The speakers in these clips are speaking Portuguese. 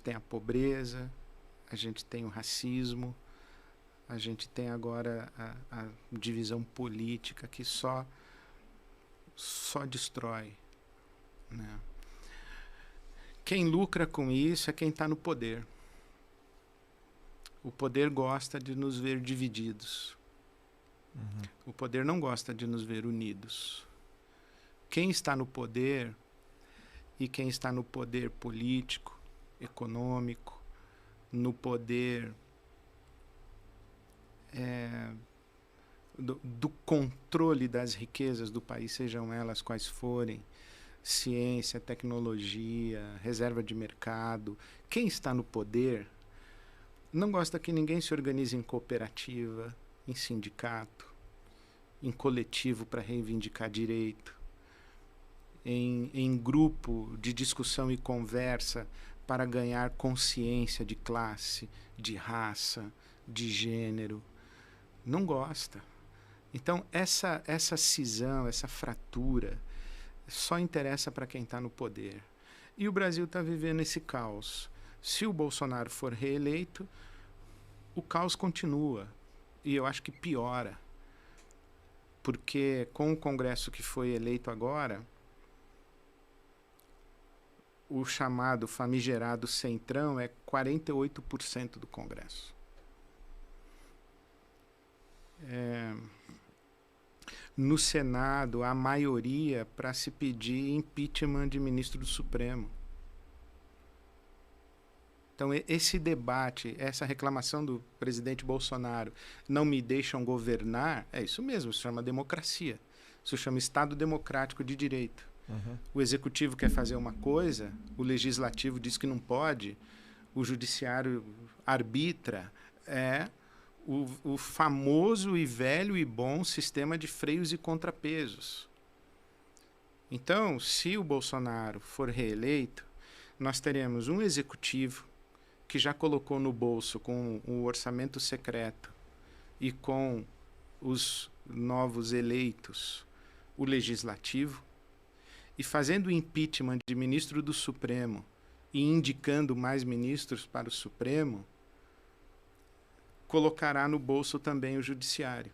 tem a pobreza, a gente tem o racismo, a gente tem agora a divisão política que só destrói, né? Quem lucra com isso é quem está no poder. O poder gosta de nos ver divididos. O poder não gosta de nos ver unidos. Quem está no poder, e quem está no poder político, econômico, no poder do controle das riquezas do país, sejam elas quais forem, ciência, tecnologia, reserva de mercado, quem está no poder não gosta que ninguém se organize em cooperativa, em sindicato, em coletivo para reivindicar direito, em grupo de discussão e conversa para ganhar consciência de classe, de raça, de gênero. Não gosta. Então, essa cisão, essa fratura, só interessa para quem está no poder. E o Brasil está vivendo esse caos. Se o Bolsonaro for reeleito, o caos continua. E eu acho que piora. Porque com o Congresso que foi eleito agora, o chamado famigerado Centrão é 48% do Congresso. No Senado, a maioria para se pedir impeachment de ministro do Supremo. Então, esse debate, essa reclamação do presidente Bolsonaro, não me deixam governar, é isso mesmo, isso chama democracia. Isso chama Estado Democrático de Direito. O executivo quer fazer uma coisa, o legislativo diz que não pode, o judiciário arbitra. O famoso e velho e bom sistema de freios e contrapesos. Então, se o Bolsonaro for reeleito, nós teremos um executivo que já colocou no bolso com o orçamento secreto e com os novos eleitos o legislativo, e fazendo o impeachment de ministro do Supremo e indicando mais ministros para o Supremo, colocará no bolso também o judiciário.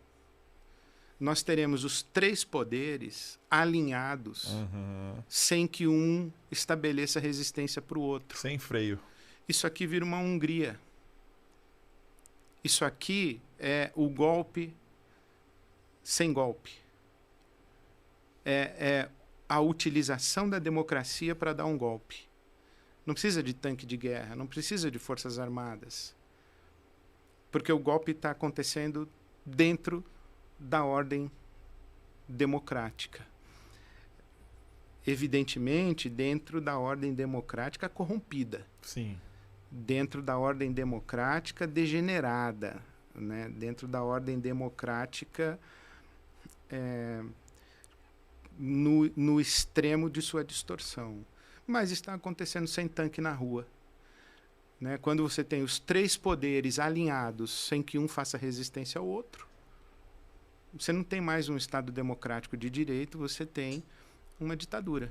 Nós teremos os três poderes alinhados, sem que um estabeleça resistência para o outro. Sem freio. Isso aqui vira uma Hungria. Isso aqui é o golpe sem golpe. É a utilização da democracia para dar um golpe. Não precisa de tanque de guerra, não precisa de forças armadas. Porque o golpe está acontecendo dentro da ordem democrática. Evidentemente, dentro da ordem democrática corrompida. Sim. Dentro da ordem democrática degenerada, né? Dentro da ordem democrática no extremo de sua distorção. Mas está acontecendo sem tanque na rua. Né? Quando você tem os três poderes alinhados sem que um faça resistência ao outro, você não tem mais um Estado democrático de direito, você tem uma ditadura.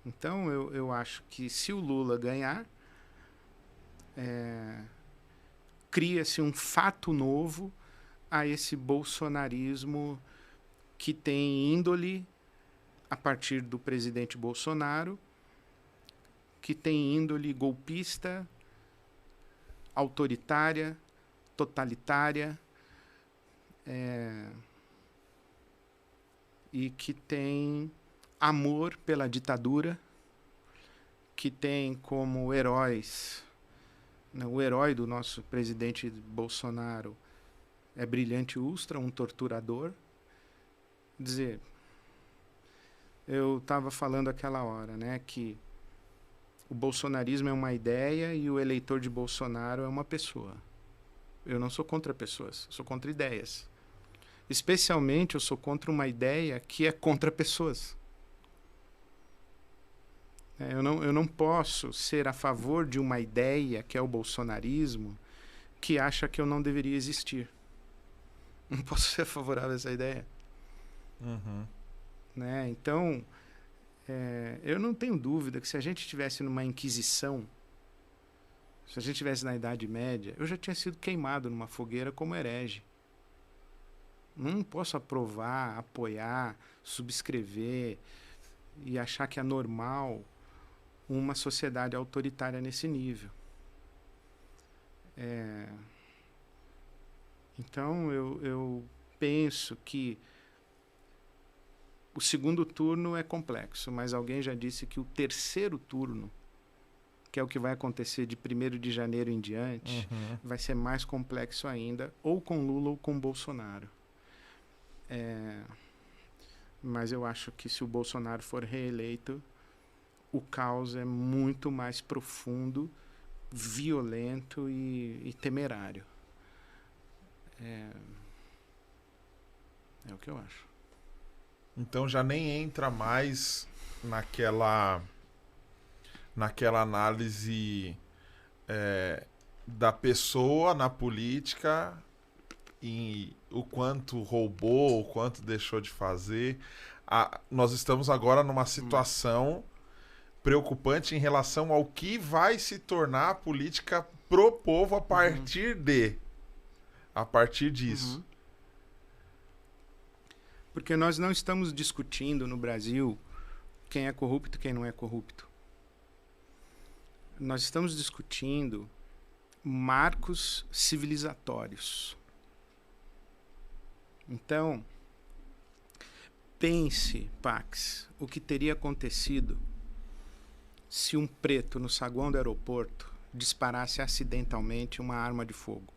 Então, eu acho que se o Lula ganhar, cria-se um fato novo a esse bolsonarismo que tem índole a partir do presidente Bolsonaro, que tem índole golpista, autoritária, totalitária, e que tem amor pela ditadura, que tem como heróis, né, o herói do nosso presidente Bolsonaro é Brilhante Ustra, um torturador. Quer dizer, eu estava falando aquela hora, né, que o bolsonarismo é uma ideia e o eleitor de Bolsonaro é uma pessoa. Eu não sou contra pessoas, sou contra ideias. Especialmente, eu sou contra uma ideia que é contra pessoas. Eu não posso ser a favor de uma ideia, que é o bolsonarismo, que acha que eu não deveria existir. Não posso ser favorável a essa ideia. Né? Então, Eu não tenho dúvida que se a gente estivesse numa Inquisição, se a gente estivesse na Idade Média, eu já tinha sido queimado numa fogueira como herege. Não posso aprovar, apoiar, subscrever e achar que é normal uma sociedade autoritária nesse nível. Então, eu penso que o segundo turno é complexo, mas alguém já disse que o terceiro turno, que é o que vai acontecer de 1º de janeiro em diante, vai ser mais complexo ainda, ou com Lula ou com Bolsonaro. Mas eu acho que se o Bolsonaro for reeleito, o caos é muito mais profundo, violento e temerário. É o que eu acho. Então já nem entra mais naquela análise da pessoa na política e o quanto roubou, o quanto deixou de fazer. Nós estamos agora numa situação preocupante em relação ao que vai se tornar a política pro povo a partir disso. Porque nós não estamos discutindo no Brasil quem é corrupto e quem não é corrupto. Nós estamos discutindo marcos civilizatórios. Então, pense, Pax, o que teria acontecido se um preto no saguão do aeroporto disparasse acidentalmente uma arma de fogo.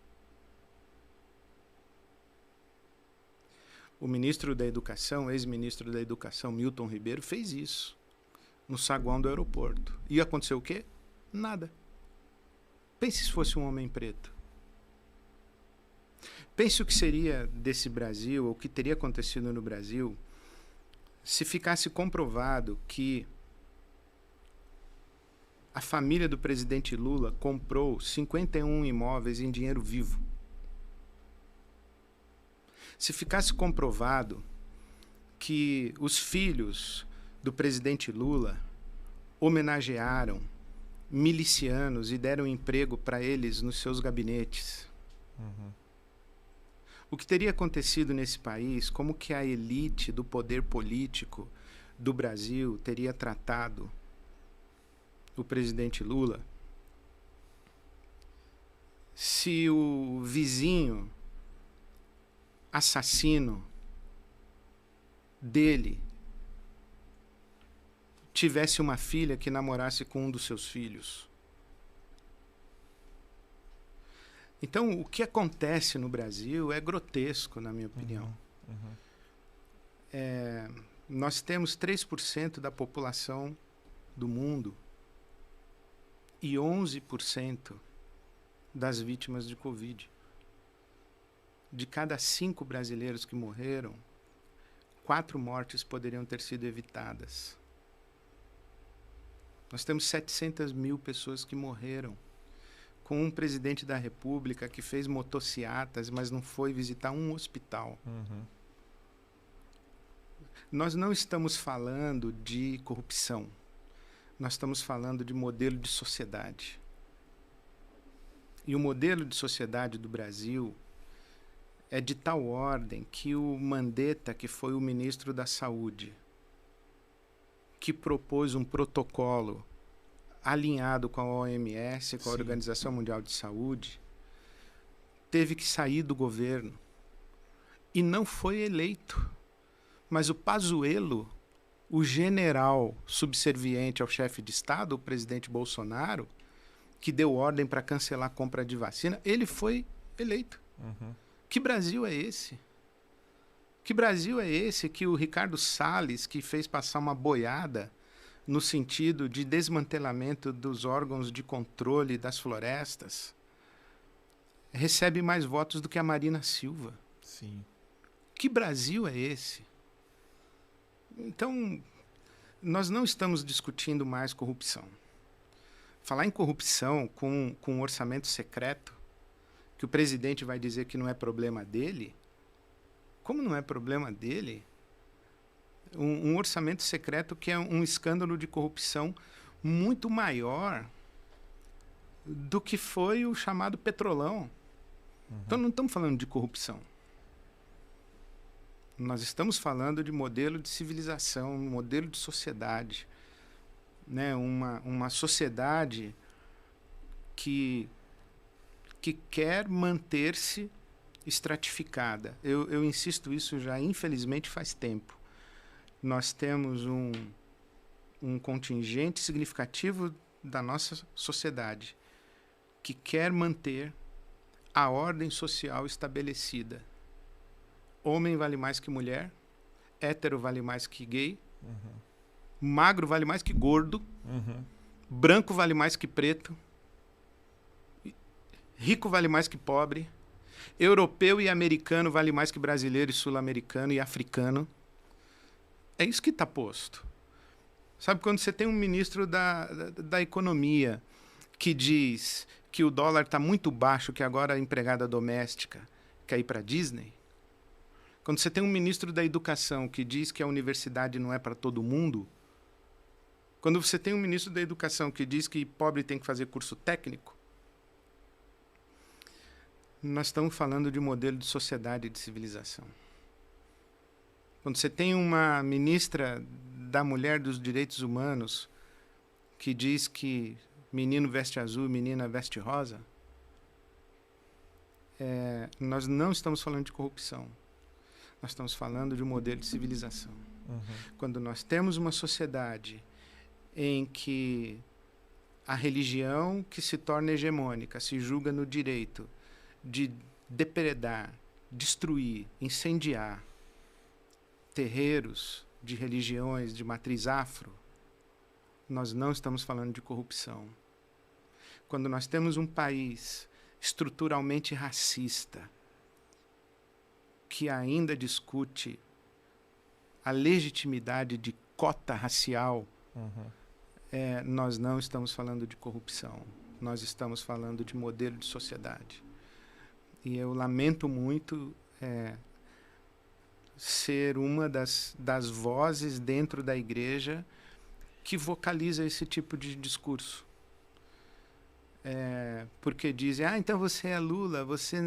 O ministro da Educação, ex-ministro da Educação, Milton Ribeiro, fez isso no saguão do aeroporto. E aconteceu o quê? Nada. Pense se fosse um homem preto. Pense o que seria desse Brasil, ou o que teria acontecido no Brasil, se ficasse comprovado que a família do presidente Lula comprou 51 imóveis em dinheiro vivo. Se ficasse comprovado que os filhos do presidente Lula homenagearam milicianos e deram emprego para eles nos seus gabinetes. O que teria acontecido nesse país, como que a elite do poder político do Brasil teria tratado o presidente Lula se o vizinho assassino dele tivesse uma filha que namorasse com um dos seus filhos. Então, o que acontece no Brasil é grotesco, na minha opinião. Nós temos 3% da população do mundo e 11% das vítimas de Covid. De cada 5 brasileiros que morreram, 4 mortes poderiam ter sido evitadas. Nós temos 700 mil pessoas que morreram, com um presidente da República que fez motociatas, mas não foi visitar um hospital. Nós não estamos falando de corrupção. Nós estamos falando de modelo de sociedade. E o modelo de sociedade do Brasil é de tal ordem que o Mandetta, que foi o ministro da Saúde, que propôs um protocolo alinhado com a OMS, com a Organização Mundial de Saúde, teve que sair do governo e não foi eleito. Mas o Pazuello, o general subserviente ao chefe de Estado, o presidente Bolsonaro, que deu ordem para cancelar a compra de vacina, ele foi eleito. Que Brasil é esse? Que Brasil é esse que o Ricardo Salles, que fez passar uma boiada no sentido de desmantelamento dos órgãos de controle das florestas, recebe mais votos do que a Marina Silva? Sim. Que Brasil é esse? Então, nós não estamos discutindo mais corrupção. Falar em corrupção com um orçamento secreto, que o presidente vai dizer que não é problema dele, como não é problema dele, um orçamento secreto que é um escândalo de corrupção muito maior do que foi o chamado Petrolão. Então não estamos falando de corrupção. Nós estamos falando de modelo de civilização, modelo de sociedade, né? Uma sociedade que quer manter-se estratificada. Eu insisto isso já, infelizmente, faz tempo. Nós temos um contingente significativo da nossa sociedade que quer manter a ordem social estabelecida. Homem vale mais que mulher, hétero vale mais que gay, magro vale mais que gordo, branco vale mais que preto, rico vale mais que pobre, europeu e americano vale mais que brasileiro e sul-americano e africano. É isso que está posto. Sabe, quando você tem um ministro da economia que diz que o dólar está muito baixo, que agora a empregada doméstica quer ir para a Disney, quando você tem um ministro da educação que diz que a universidade não é para todo mundo, quando você tem um ministro da educação que diz que pobre tem que fazer curso técnico, nós estamos falando de modelo de sociedade e de civilização. Quando você tem uma ministra da Mulher dos Direitos Humanos que diz que menino veste azul, menina veste rosa, nós não estamos falando de corrupção. Nós estamos falando de um modelo de civilização. Quando nós temos uma sociedade em que a religião que se torna hegemônica se julga no direito de depredar, destruir, incendiar terreiros de religiões de matriz afro, nós não estamos falando de corrupção. Quando nós temos um país estruturalmente racista, que ainda discute a legitimidade de cota racial, nós não estamos falando de corrupção. Nós estamos falando de modelo de sociedade. E eu lamento muito ser uma das vozes dentro da igreja que vocaliza esse tipo de discurso. Porque dizem, então você é Lula, você...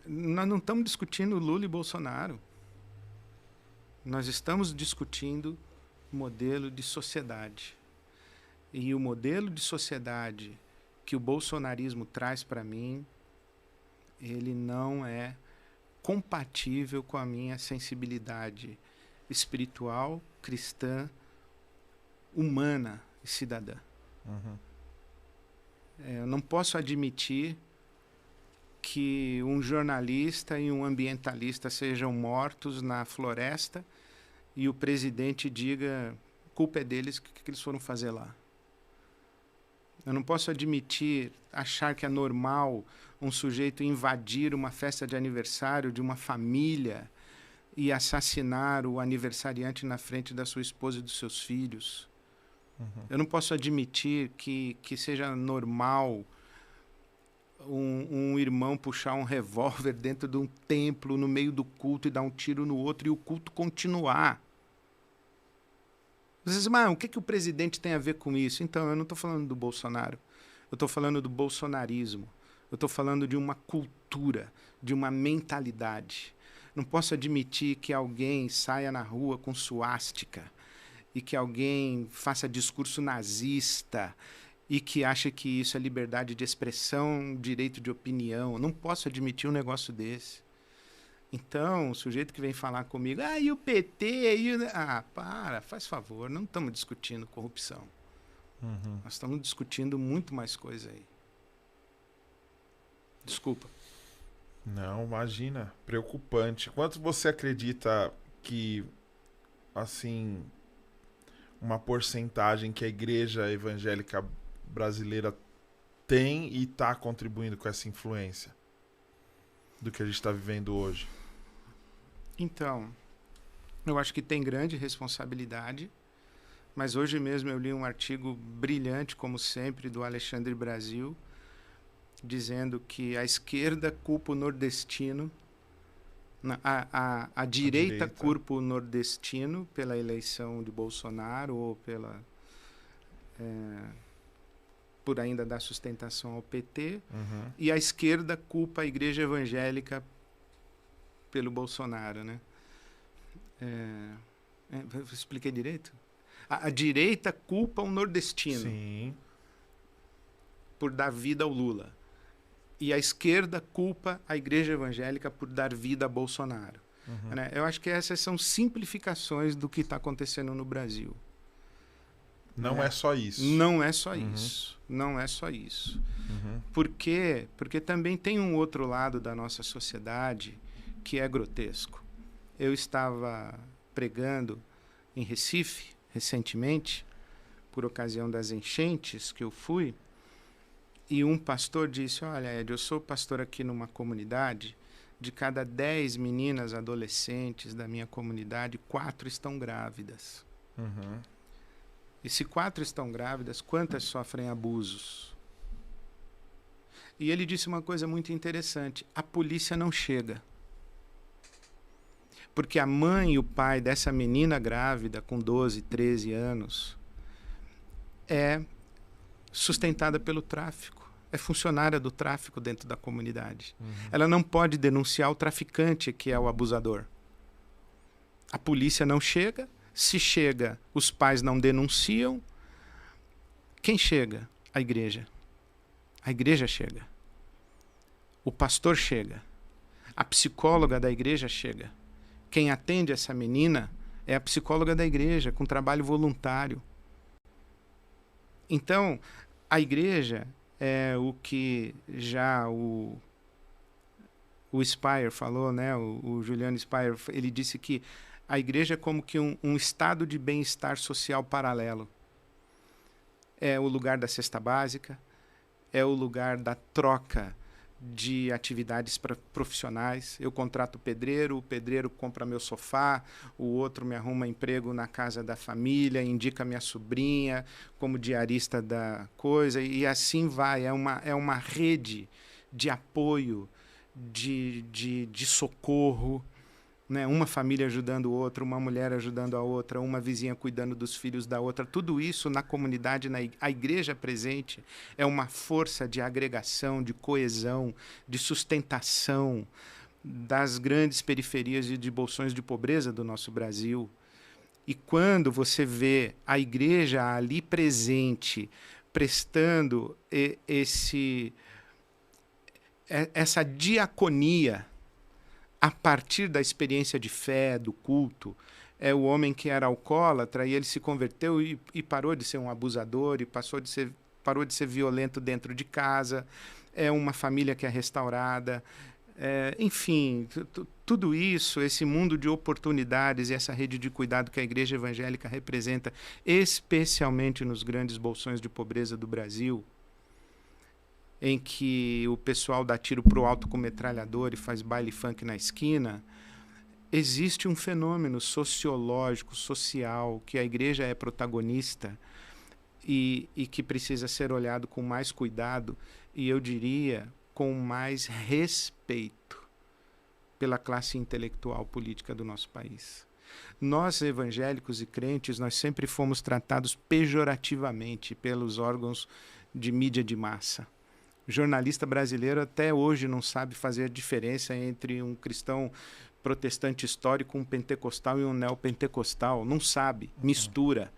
nós não estamos discutindo Lula e Bolsonaro. Nós estamos discutindo modelo de sociedade. E o modelo de sociedade que o bolsonarismo traz para mim, ele não é compatível com a minha sensibilidade espiritual, cristã, humana e cidadã. Eu não posso admitir que um jornalista e um ambientalista sejam mortos na floresta e o presidente diga culpa é deles, o que eles foram fazer lá. Eu não posso admitir, achar que é normal um sujeito invadir uma festa de aniversário de uma família e assassinar o aniversariante na frente da sua esposa e dos seus filhos. Eu não posso admitir que seja normal um irmão puxar um revólver dentro de um templo no meio do culto e dar um tiro no outro e o culto continuar. Vocês dizem, mas o que o presidente tem a ver com isso? Então, eu não estou falando do Bolsonaro. Eu estou falando do bolsonarismo. Eu estou falando de uma cultura, de uma mentalidade. Não posso admitir que alguém saia na rua com suástica e que alguém faça discurso nazista e que acha que isso é liberdade de expressão, direito de opinião. Não posso admitir um negócio desse. Então, o sujeito que vem falar comigo, e o PT, faz favor, não estamos discutindo corrupção. Nós estamos discutindo muito mais coisa aí. Desculpa. Não, imagina, preocupante. Quanto você acredita que, assim, uma porcentagem que a igreja evangélica brasileira tem e está contribuindo com essa influência do que a gente está vivendo hoje? Então, eu acho que tem grande responsabilidade, mas hoje mesmo eu li um artigo brilhante, como sempre, do Alexandre Brasil, dizendo que a esquerda culpa o nordestino A direita culpa o nordestino pela eleição de Bolsonaro ou por ainda dar sustentação ao PT, e a esquerda culpa a igreja evangélica pelo Bolsonaro, né? Expliquei direito? A direita culpa o nordestino. Sim. Por dar vida ao Lula. E a esquerda culpa a igreja evangélica por dar vida a Bolsonaro. Né? Eu acho que essas são simplificações do que está acontecendo no Brasil. Não é só isso. Não é só isso. Não é só isso. Por quê? Porque também tem um outro lado da nossa sociedade que é grotesco. Eu estava pregando em Recife, recentemente, por ocasião das enchentes que eu fui, e um pastor disse, olha, Ed, eu sou pastor aqui numa comunidade, de cada 10 meninas adolescentes da minha comunidade, 4 estão grávidas. E se 4 estão grávidas, quantas sofrem abusos? E ele disse uma coisa muito interessante, a polícia não chega. Porque a mãe e o pai dessa menina grávida, com 12, 13 anos, é sustentada pelo tráfico. É funcionária do tráfico dentro da comunidade. Ela não pode denunciar o traficante, que é o abusador. A polícia não chega. Se chega, os pais não denunciam. Quem chega? A igreja. A igreja chega. O pastor chega. A psicóloga da igreja chega. Quem atende essa menina é a psicóloga da igreja, com trabalho voluntário. Então, a igreja é o que já o Spire falou, né? O Juliano Spire, ele disse que a igreja é como que um estado de bem-estar social paralelo. É o lugar da cesta básica, é o lugar da troca de atividades profissionais. Eu contrato o pedreiro compra meu sofá, o outro me arruma emprego na casa da família, indica minha sobrinha como diarista da coisa, e assim vai. É uma rede de apoio, de socorro, né? Uma família ajudando outra, uma mulher ajudando a outra, uma vizinha cuidando dos filhos da outra. Tudo isso na comunidade, a igreja presente é uma força de agregação, de coesão, de sustentação das grandes periferias e de bolsões de pobreza do nosso Brasil. E quando você vê a igreja ali presente, prestando essa diaconia a partir da experiência de fé, do culto, é o homem que era alcoólatra e ele se converteu e parou de ser um abusador e parou de ser violento dentro de casa, é uma família que é restaurada, enfim, tudo isso, esse mundo de oportunidades e essa rede de cuidado que a igreja evangélica representa, especialmente nos grandes bolsões de pobreza do Brasil, em que o pessoal dá tiro para o alto com metralhador e faz baile funk na esquina, existe um fenômeno sociológico, social, que a igreja é protagonista e que precisa ser olhado com mais cuidado e, eu diria, com mais respeito pela classe intelectual política do nosso país. Nós, evangélicos e crentes, nós sempre fomos tratados pejorativamente pelos órgãos de mídia de massa. O jornalista brasileiro até hoje não sabe fazer a diferença entre um cristão protestante histórico, um pentecostal e um neopentecostal. Não sabe, mistura.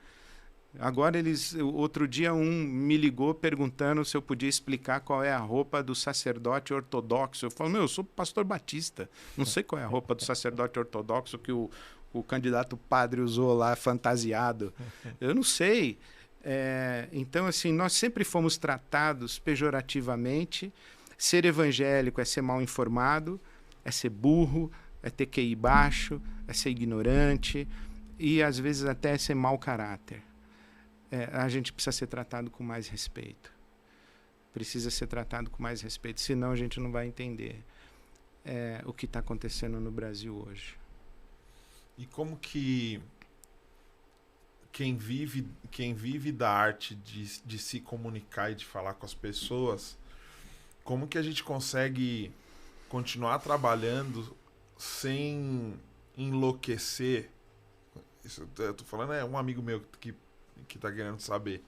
Agora outro dia me ligou perguntando se eu podia explicar qual é a roupa do sacerdote ortodoxo. Eu falo, eu sou pastor batista, não sei qual é a roupa do sacerdote ortodoxo que o candidato padre usou lá fantasiado. Eu não sei. Então, assim, nós sempre fomos tratados pejorativamente. Ser evangélico é ser mal informado, é ser burro, é ter QI baixo, é ser ignorante e, às vezes, até é ser mau caráter. A gente precisa ser tratado com mais respeito. Precisa ser tratado com mais respeito, senão a gente não vai entender o que está acontecendo no Brasil hoje. E como que quem vive da arte de se comunicar e de falar com as pessoas, como que a gente consegue continuar trabalhando sem enlouquecer. Isso eu tô falando, é um amigo meu que tá querendo saber.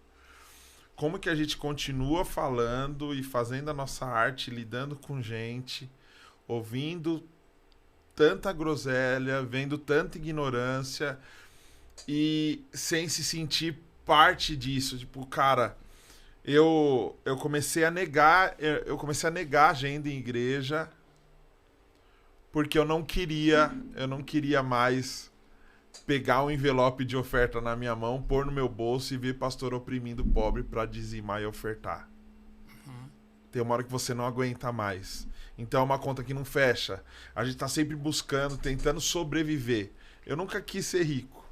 Como que a gente continua falando e fazendo a nossa arte, lidando com gente, ouvindo tanta groselha, vendo tanta ignorância e sem se sentir parte disso. Tipo, cara, eu comecei a negar a agenda em igreja porque eu não queria mais pegar um envelope de oferta na minha mão, pôr no meu bolso e ver pastor oprimindo o pobre para dizimar e ofertar. Tem uma hora que você não aguenta mais. Então é uma conta que não fecha. A gente tá sempre buscando, tentando sobreviver. Eu nunca quis ser rico.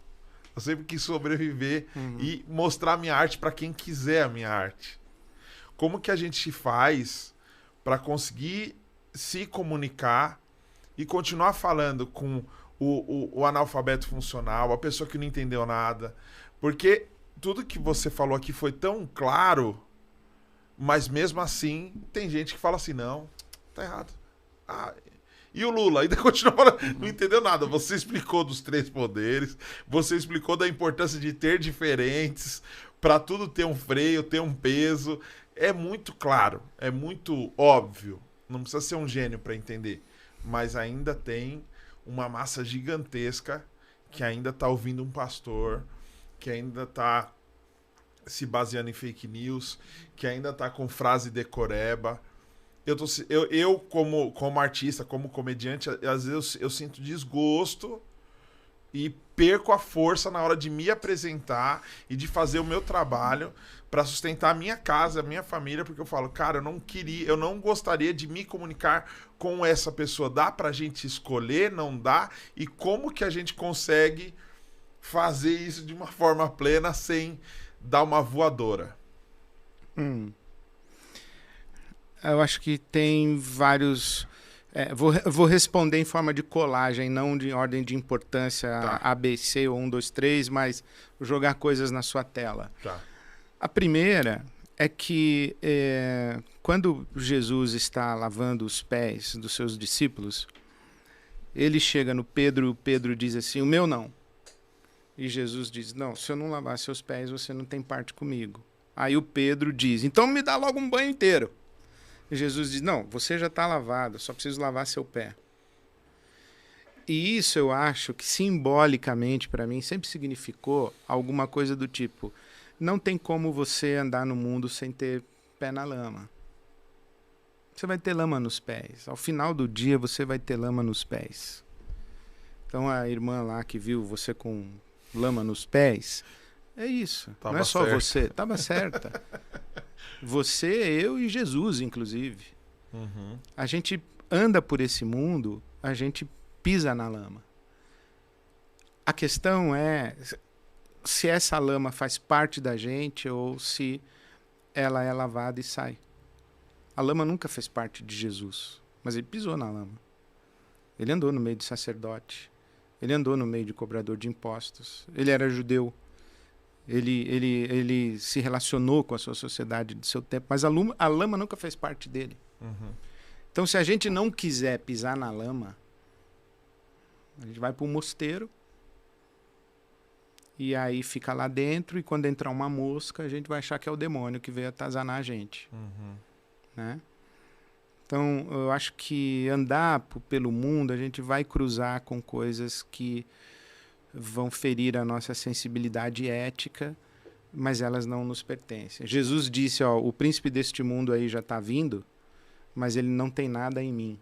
Eu sempre quis sobreviver e mostrar a minha arte para quem quiser a minha arte. Como que a gente faz para conseguir se comunicar e continuar falando com o analfabeto funcional, a pessoa que não entendeu nada? Porque tudo que você falou aqui foi tão claro, mas mesmo assim tem gente que fala assim, não, tá errado. E o Lula ainda continua falando, não entendeu nada. Você explicou dos 3 poderes, você explicou da importância de ter diferentes, para tudo ter um freio, ter um peso. É muito claro, é muito óbvio. Não precisa ser um gênio para entender. Mas ainda tem uma massa gigantesca que ainda tá ouvindo um pastor, que ainda tá se baseando em fake news, que ainda tá com frase decoreba. Eu como artista, como comediante, às vezes eu sinto desgosto e perco a força na hora de me apresentar e de fazer o meu trabalho para sustentar a minha casa, a minha família, porque eu falo, cara, eu não gostaria de me comunicar com essa pessoa. Dá pra gente escolher, não dá? E como que a gente consegue fazer isso de uma forma plena sem dar uma voadora? Eu acho que tem vários... vou responder em forma de colagem, não de ordem de importância A, B, C ou 1, 2, 3, mas jogar coisas na sua tela. Tá. A primeira é que quando Jesus está lavando os pés dos seus discípulos, ele chega no Pedro, o Pedro diz assim, o meu não. E Jesus diz, não, se eu não lavar seus pés, você não tem parte comigo. Aí o Pedro diz, então me dá logo um banho inteiro. E Jesus diz, não, você já está lavado, só preciso lavar seu pé. E isso eu acho que simbolicamente para mim sempre significou alguma coisa do tipo, não tem como você andar no mundo sem ter pé na lama. Você vai ter lama nos pés. Ao final do dia você vai ter lama nos pés. Então a irmã lá que viu você com lama nos pés, é isso. Tava não é só certo. você. Estava certa. Você, eu e Jesus, inclusive. A gente anda por esse mundo, a gente pisa na lama. A questão é se essa lama faz parte da gente ou se ela é lavada e sai. A lama nunca fez parte de Jesus, mas ele pisou na lama. Ele andou no meio de sacerdote. Ele andou no meio de cobrador de impostos. Ele era judeu. Ele se relacionou com a sua sociedade de seu tempo, mas a lama nunca fez parte dele. Então, se a gente não quiser pisar na lama, a gente vai para um mosteiro e aí fica lá dentro, e quando entrar uma mosca, a gente vai achar que é o demônio que veio atazanar a gente. Né? Então, eu acho que andar pelo mundo, a gente vai cruzar com coisas que vão ferir a nossa sensibilidade ética, mas elas não nos pertencem. Jesus disse, ó, o príncipe deste mundo aí já está vindo, mas ele não tem nada em mim.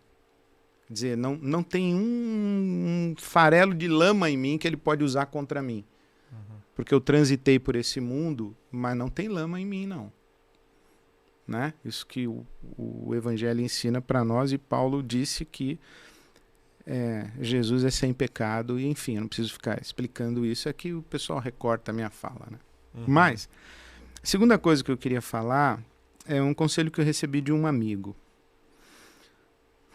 Quer dizer, não tem um farelo de lama em mim que ele pode usar contra mim. Porque eu transitei por esse mundo, mas não tem lama em mim, não. Né? Isso que o Evangelho ensina para nós, e Paulo disse que Jesus é sem pecado, e enfim, eu não preciso ficar explicando isso, é que o pessoal recorta a minha fala. Né? Mas, a segunda coisa que eu queria falar é um conselho que eu recebi de um amigo.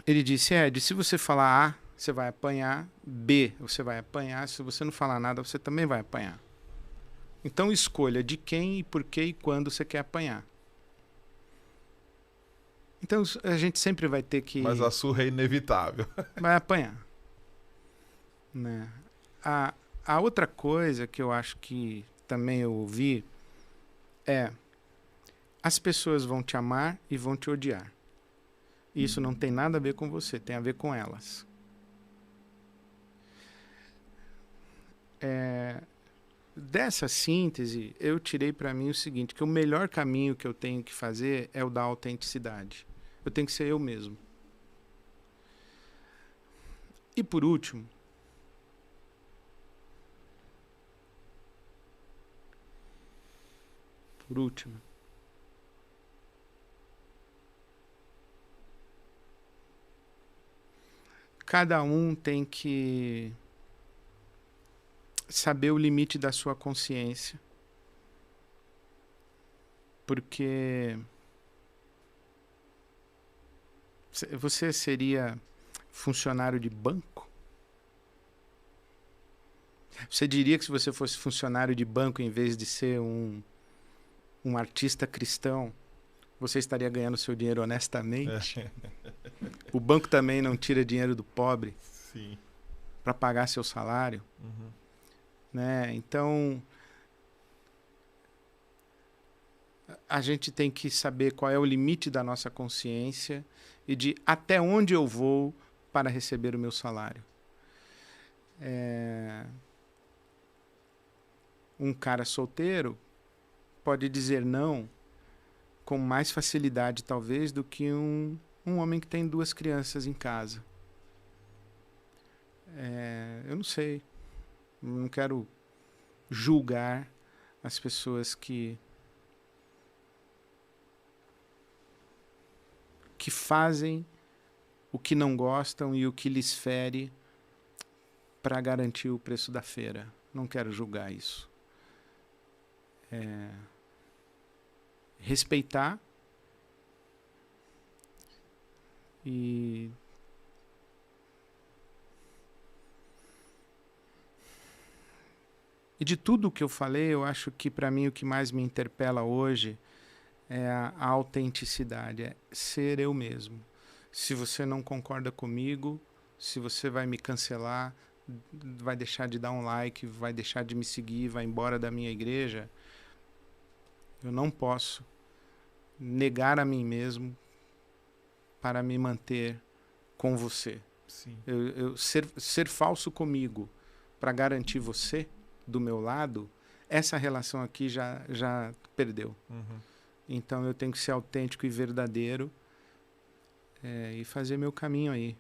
Ele disse, Ed, se você falar A, você vai apanhar, B, você vai apanhar, se você não falar nada, você também vai apanhar. Então escolha de quem, e por que e quando você quer apanhar. Então a gente sempre vai ter que... Mas a surra é inevitável. Vai apanhar. né? A outra coisa que eu acho que também eu ouvi é: as pessoas vão te amar e vão te odiar. Isso não tem nada a ver com você, tem a ver com elas. Dessa síntese, eu tirei para mim o seguinte, que o melhor caminho que eu tenho que fazer é o da autenticidade. Eu tenho que ser eu mesmo. E por último, cada um tem que saber o limite da sua consciência. Porque você seria funcionário de banco? Você diria que se você fosse funcionário de banco, em vez de ser um artista cristão, você estaria ganhando seu dinheiro honestamente? O banco também não tira dinheiro do pobre para pagar seu salário? Uhum. Né? Então, a gente tem que saber qual é o limite da nossa consciência e de até onde eu vou para receber o meu salário. Um cara solteiro pode dizer não com mais facilidade, talvez, do que um homem que tem 2 crianças em casa. Eu não sei. Não quero julgar as pessoas que fazem o que não gostam e o que lhes fere para garantir o preço da feira. Não quero julgar isso. Respeitar e de tudo o que eu falei, eu acho que para mim o que mais me interpela hoje é a autenticidade, é ser eu mesmo. Se você não concorda comigo, se você vai me cancelar, vai deixar de dar um like, vai deixar de me seguir, vai embora da minha igreja, eu não posso negar a mim mesmo para me manter com você. Sim. Eu ser falso comigo para garantir você do meu lado, essa relação aqui já perdeu. Uhum. Então eu tenho que ser autêntico e verdadeiro e fazer meu caminho aí.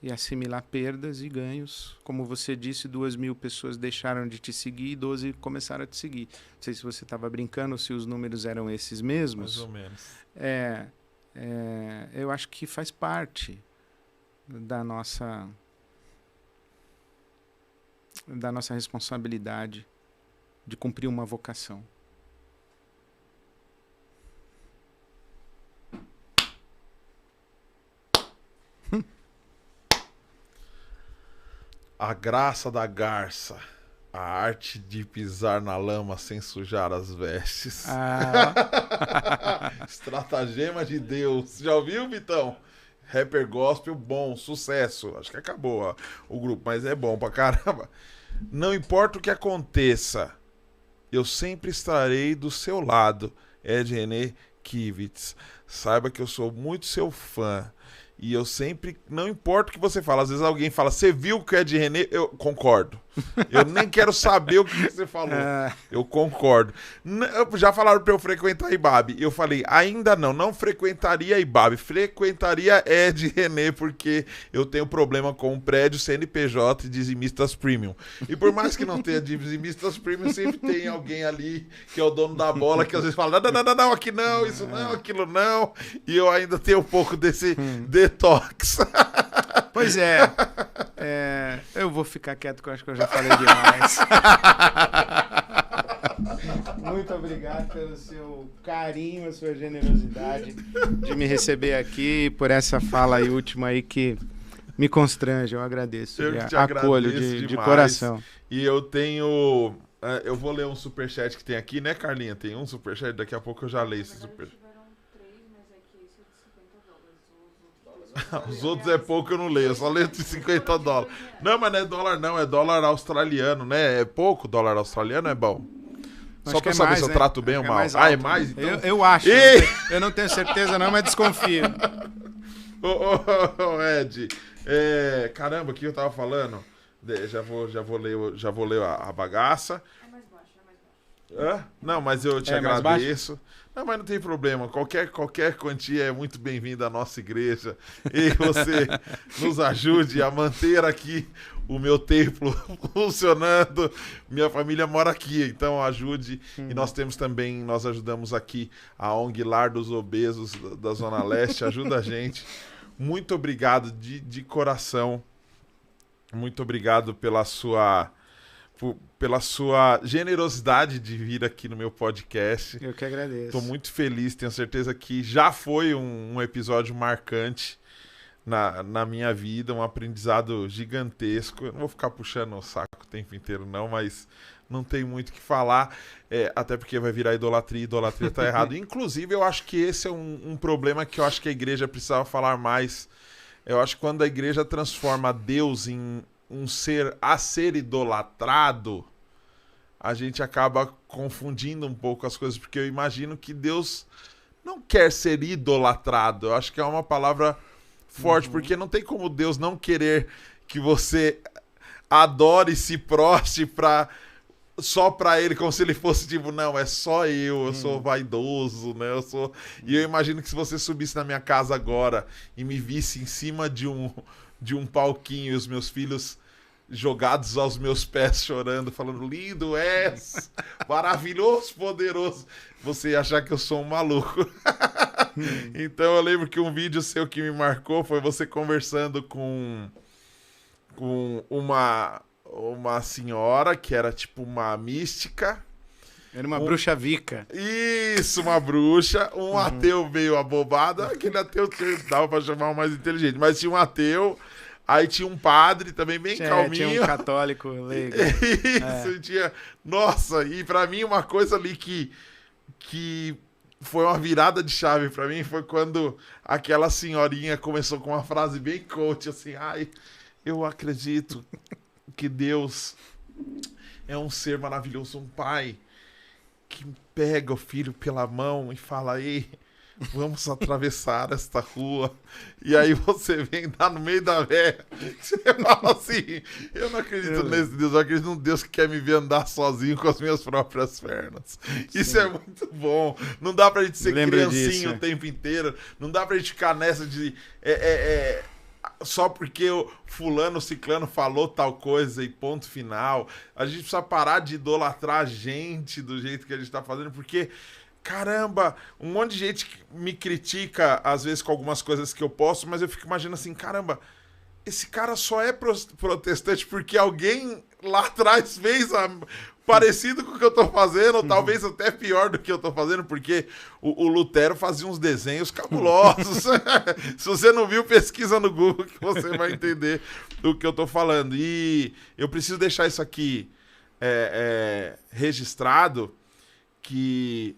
E assimilar perdas e ganhos. Como você disse, 2.000 pessoas deixaram de te seguir e 12 começaram a te seguir. Não sei se você estava brincando ou se os números eram esses mesmos. Mais ou menos. Eu acho que faz parte da nossa responsabilidade de cumprir uma vocação. A graça da garça. A arte de pisar na lama sem sujar as vestes. Estratagema de Deus. Já ouviu, Vitão? Rapper gospel, bom, sucesso. Acho que acabou ó, o grupo, mas é bom pra caramba. Não importa o que aconteça, eu sempre estarei do seu lado. Ed René Kivitz. Saiba que eu sou muito seu fã. E eu sempre, não importa o que você fala, às vezes alguém fala, você viu o que é de René? Eu concordo. Eu nem quero saber o que você falou. Eu concordo. Já falaram pra eu frequentar Ibabe. Eu falei, ainda não frequentaria Ibabe. Frequentaria Ed René, porque eu tenho problema com o prédio CNPJ e dizimistas premium. E por mais que não tenha dizimistas premium, sempre tem alguém ali que é o dono da bola, que às vezes fala, não, aqui não, isso não, aquilo não. E eu ainda tenho um pouco desse detox. Pois eu vou ficar quieto, que eu acho que eu já falei demais. Muito obrigado pelo seu carinho, a sua generosidade de me receber aqui, por essa fala aí última aí que me constrange, eu agradeço. Eu te acolho de coração. E eu tenho... eu vou ler um superchat que tem aqui, né, Carlinha? Tem um superchat, daqui a pouco eu já leio esse superchat. Os outros é pouco, eu não leio. Eu só leio de $50. Não, mas não é dólar não, é dólar australiano, né? É pouco dólar australiano, é bom. Só pra saber se eu trato bem ou mal. Ah, é mais? Então... Eu acho. Eu não tenho certeza não, mas desconfio. Ô, Ed, caramba, o que eu tava falando? Já vou ler a bagaça. É mais baixo, é mais baixo. Não, mas eu te mais agradeço. Não, mas não tem problema. Qualquer quantia é muito bem-vinda à nossa igreja. E você nos ajude a manter aqui o meu templo funcionando. Minha família mora aqui, então ajude. E nós ajudamos aqui a ONG Lar dos Obesos da Zona Leste. Ajuda a gente. Muito obrigado de coração. Muito obrigado pela sua generosidade de vir aqui no meu podcast. Eu que agradeço. Estou muito feliz, tenho certeza que já foi um episódio marcante na minha vida, um aprendizado gigantesco. Eu não vou ficar puxando o saco o tempo inteiro não, mas não tem muito o que falar, até porque vai virar idolatria, idolatria tá errado. Inclusive, eu acho que esse é um problema que eu acho que a igreja precisava falar mais. Eu acho que quando a igreja transforma Deus em um ser a ser idolatrado, a gente acaba confundindo um pouco as coisas, porque eu imagino que Deus não quer ser idolatrado. Eu acho que é uma palavra forte, porque não tem como Deus não querer que você adore e se prostre só pra ele, como se ele fosse tipo, não, é só eu sou vaidoso, né? E eu imagino que se você subisse na minha casa agora e me visse em cima de um palquinho e os meus filhos jogados aos meus pés chorando, falando, lindo és, maravilhoso, poderoso, você ia achar que eu sou um maluco. Então eu lembro que um vídeo seu que me marcou foi você conversando com uma senhora que era tipo uma mística. Era uma bruxa Wicca. Isso, uma bruxa. Um ateu meio abobado. Aquele ateu que dava pra chamar o mais inteligente. Mas tinha um ateu. Aí tinha um padre também bem calminho. Tinha um católico leigo. Isso, tinha... Nossa, e pra mim uma coisa ali que foi uma virada de chave pra mim foi quando aquela senhorinha começou com uma frase bem coach, assim, ai, eu acredito que Deus é um ser maravilhoso, um pai que pega o filho pela mão e fala, ei, vamos atravessar esta rua. E aí você vem dar no meio da véia. Você fala assim, eu não acredito nesse Deus, eu acredito num Deus que quer me ver andar sozinho com as minhas próprias pernas. Isso é muito bom. Não dá pra gente ser criancinha o tempo inteiro. Não dá pra gente ficar nessa de... só porque o fulano, ciclano falou tal coisa e ponto final. A gente precisa parar de idolatrar a gente do jeito que a gente tá fazendo, porque, caramba, um monte de gente me critica, às vezes, com algumas coisas que eu posto, mas eu fico imaginando assim, caramba, esse cara só é protestante porque alguém lá atrás fez parecido com o que eu tô fazendo, ou talvez até pior do que eu tô fazendo, porque o Lutero fazia uns desenhos cabulosos. Se você não viu, pesquisa no Google que você vai entender do que eu tô falando. E eu preciso deixar isso aqui registrado, que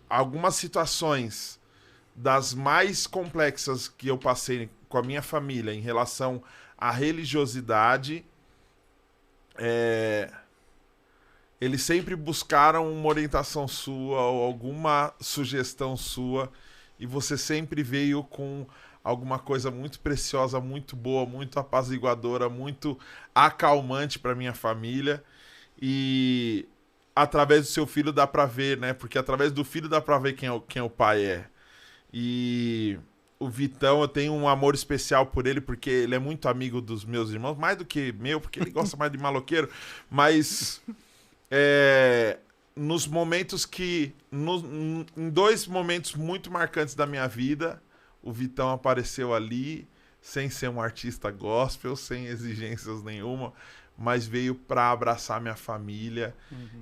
algumas situações das mais complexas que eu passei com a minha família em relação à religiosidade, eles sempre buscaram uma orientação sua ou alguma sugestão sua, e você sempre veio com alguma coisa muito preciosa, muito boa, muito apaziguadora, muito acalmante para minha família. E através do seu filho dá para ver, né? Porque através do filho dá para ver quem o pai é. E o Vitão, eu tenho um amor especial por ele, porque ele é muito amigo dos meus irmãos, mais do que meu, porque ele gosta mais de maloqueiro, mas... nos momentos em 2 momentos muito marcantes da minha vida, o Vitão apareceu ali, sem ser um artista gospel, sem exigências nenhuma, mas veio para abraçar minha família.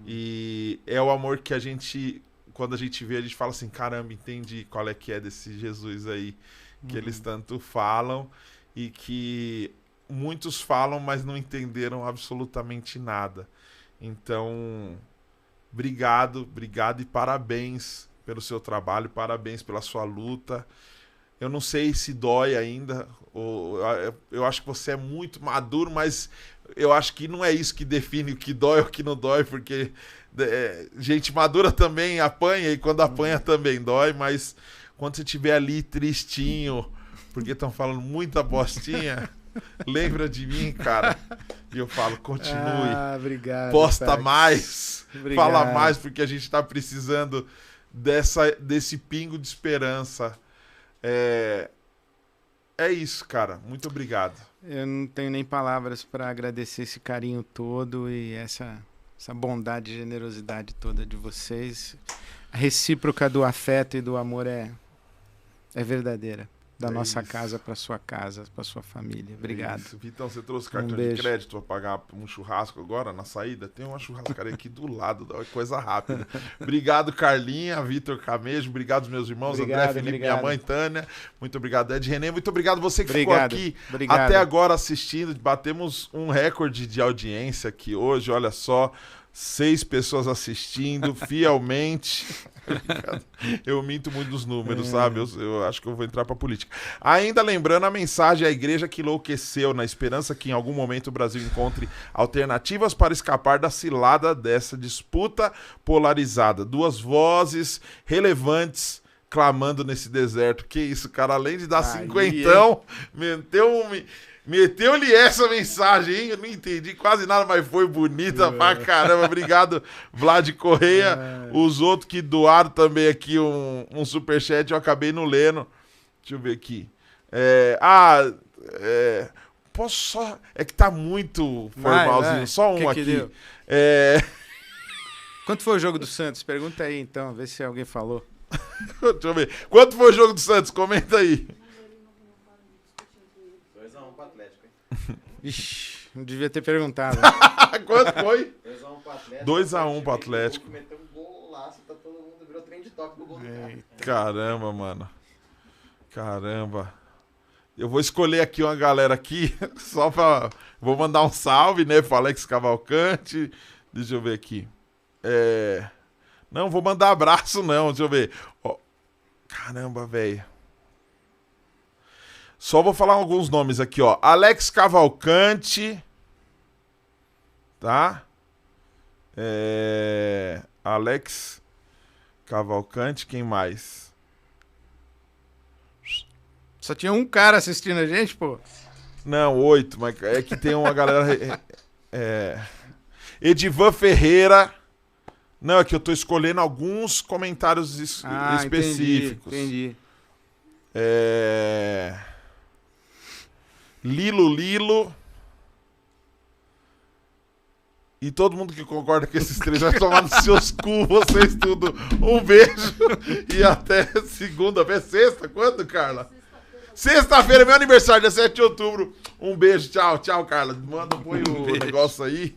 E é o amor que quando a gente vê, a gente fala assim, caramba, entendi qual é que é desse Jesus aí, que eles tanto falam, e que muitos falam, mas não entenderam absolutamente nada. Então, obrigado e parabéns pelo seu trabalho, parabéns pela sua luta. Eu não sei se dói ainda. Eu acho que você é muito maduro, mas eu acho que não é isso que define o que dói ou o que não dói, porque gente madura também apanha, e quando apanha também dói, mas quando você estiver ali tristinho, porque estão falando muita bostinha, lembra de mim, cara. E eu falo, continue. Obrigado. Posta Pax. mais. Obrigado. Fala mais, porque a gente está precisando desse pingo de esperança. É isso, cara. Muito obrigado. Eu não tenho nem palavras para agradecer esse carinho todo e essa bondade e generosidade toda de vocês. A recíproca do afeto e do amor é verdadeira. Da nossa casa para sua casa, para sua família. Obrigado. Vitão, você trouxe cartão de crédito para pagar um churrasco agora na saída? Tem uma churrascaria aqui do lado, coisa rápida. Obrigado, Carlinha, Vitor Camejo, obrigado, meus irmãos, André, Felipe, minha mãe, Tânia. Muito obrigado, Ed René. Muito obrigado você que ficou aqui até agora assistindo. Batemos um recorde de audiência aqui hoje, olha só. 6 pessoas assistindo fielmente. Eu minto muito dos números, sabe? Eu acho que eu vou entrar pra política. Ainda lembrando a mensagem à igreja que enlouqueceu, na esperança que em algum momento o Brasil encontre alternativas para escapar da cilada dessa disputa polarizada. 2 vozes relevantes clamando nesse deserto. Que isso, cara? Além de dar cinquentão, meteu-lhe essa mensagem, hein? Eu não entendi quase nada, mas foi bonita pra caramba. Obrigado, Vlad Correia. Os outros que doaram também aqui um superchat, eu acabei não lendo. Deixa eu ver aqui. Posso só... É que tá muito formalzinho. Vai. Só um aqui. Quanto foi o jogo do Santos? Pergunta aí, então. Vê se alguém falou. Deixa eu ver. Quanto foi o jogo do Santos? Comenta aí. Ixi, não devia ter perguntado. Quanto foi? 2x1 pro Atlético. 2x1 pro Atlético. Meteu um golaço, tá todo mundo, virou trem de toque do gol do cara. Caramba, mano. Caramba. Eu vou escolher aqui uma galera aqui, só pra... Vou mandar um salve, né, pro Alex Cavalcante. Deixa eu ver aqui. Não, vou mandar abraço não, deixa eu ver. Caramba, velho. Só vou falar alguns nomes aqui, ó. Alex Cavalcante. Tá? Alex Cavalcante, quem mais? Só tinha um cara assistindo a gente, pô? Não, 8, mas é que tem uma galera... Edivan Ferreira. Não, é que eu tô escolhendo alguns comentários específicos. Entendi. Lilo. E todo mundo que concorda com esses 3 vai tomar nos seus cu, vocês tudo. Um beijo e até segunda-feira. Sexta? Quando, Carla? Sexta-feira, meu aniversário, dia 7 de outubro. Um beijo, tchau, Carla. Põe o negócio aí.